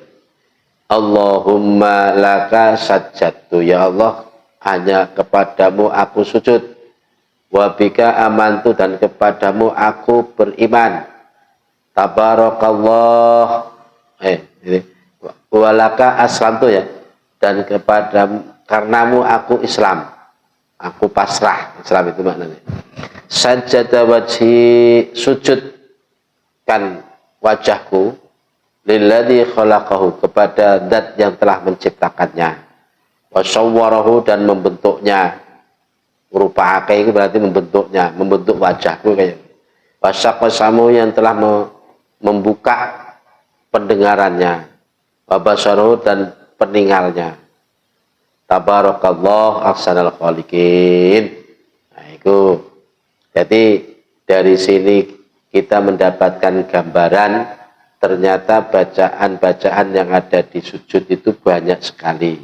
Allahumma laka sajadtu ya Allah hanya kepadamu aku sujud wabika amantu dan kepadamu aku beriman tabarakallah ini walaka aslamtu ya dan kepadamu karenamu aku Islam aku pasrah Islam itu maknanya sajada wajhi sujud kan wajahku lilladzi khalaqahu kepada zat yang telah menciptakannya wa sawwarahu dan membentuknya Ngrupakake itu berarti membentuknya, membentuk wajahku kayak. Wasaqasamu yang telah membuka pendengarannya, wabasaruh dan peninggalnya. Tabarakallah ahsanal khaliqin. Nah, itu. Jadi dari sini kita mendapatkan gambaran ternyata bacaan-bacaan yang ada di sujud itu banyak sekali.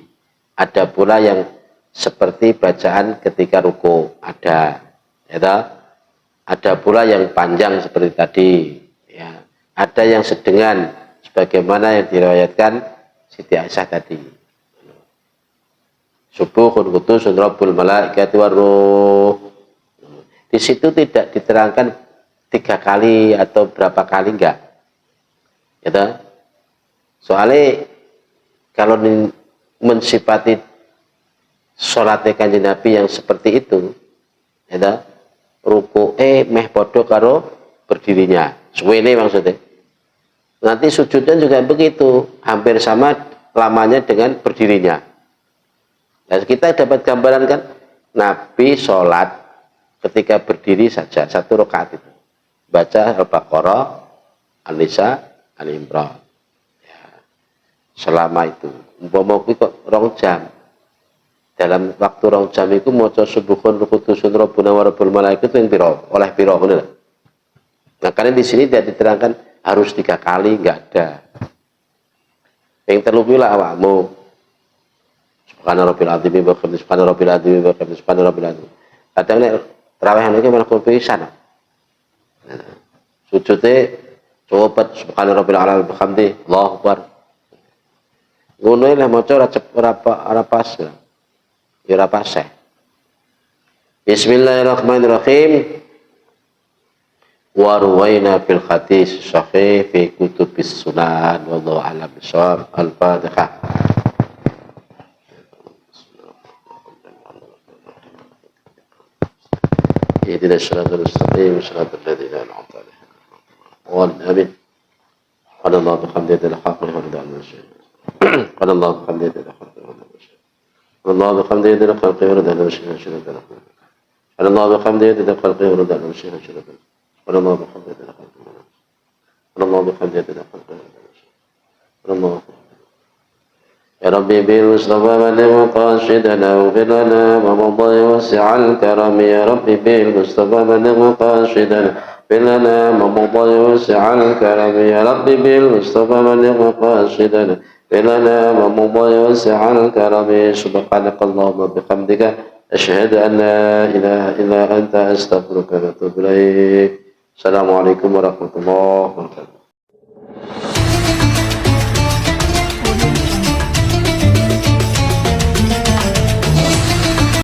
Ada pula yang seperti bacaan ketika ruku, ada. Ya, ada pula yang panjang seperti tadi, ya. Ada yang sedengan sebagaimana yang diriwayatkan Siti Aisyah tadi. Subuhun qudusun rabbul malaikati waruh. Di situ tidak diterangkan 3 kali atau berapa kali, enggak. Ya, soalnya kalau mensifati sholatnya Kanjeng Nabi yang seperti itu, ya, ruku meh podo karo berdirinya, suwene maksudnya. Nanti sujudnya juga begitu, hampir sama lamanya dengan berdirinya. Nah, kita dapat gambaran kan, Nabi sholat ketika berdiri saja 1 rakaat itu baca Al-Baqarah, An-Nisa, Al-Imran. Ya, selama itu, umpama kok 2 jam. Dalam waktu 2 jam itu maca subuhun qudusun rabbuna wa rabbul malaikati yang piro oleh piro ngono. Nah, karena di sini tidak diterangkan harus 3 kali, enggak ada. Yang terlupilah awakmu. Subhana rabbil azim wa bihamdihi subhana rabbil azim wa bihamdihi subhana rabbil azim. Kadang nek tarawih iki malah kupisan. Sujudnya cepet subhana rabbil ala wa bihamdihi Allahu akbar. Ngono lah maca ora pas. Ya pas. Bismillahirrahmanirrahim. Wa ruwaina fil hadis sahih fi kutubis sunan wallahu a'lam bishawab. Al-Fatihah. Ihdinas siratal mustaqim siratal ladzina an'amta 'alaihim. Amin. Qadallahu bihamdihi al-haqqi wa al-masyayikh. Qadallahu bihamdihi al-haqqi wa al-masyayikh. Allah bihamdihi yadil khalqi wa radana wa shina shina dana. Allah bihamdihi yadil khalqi wa radana wa shina shina dana. Allah bihamdihi yadil khalqi wa radana. Allah bihamdihi yadil khalqi wa radana. Allah. Ya Rabbi bil Mustafa wa maqasidana wa bilana wa madai wasi'al karam ya Rabbi bil Mustafa wa maqasidana bilana wa madai wasi'al karam ya Rabbi bil Mustafa wa maqasidana لنا ومضي وسع الكرم سبحانك اللهم وبحمدك أشهد أن لا إله إلا أنت أستغفرك وأتوب إليك. السلام عليكم ورحمة الله وبركاته.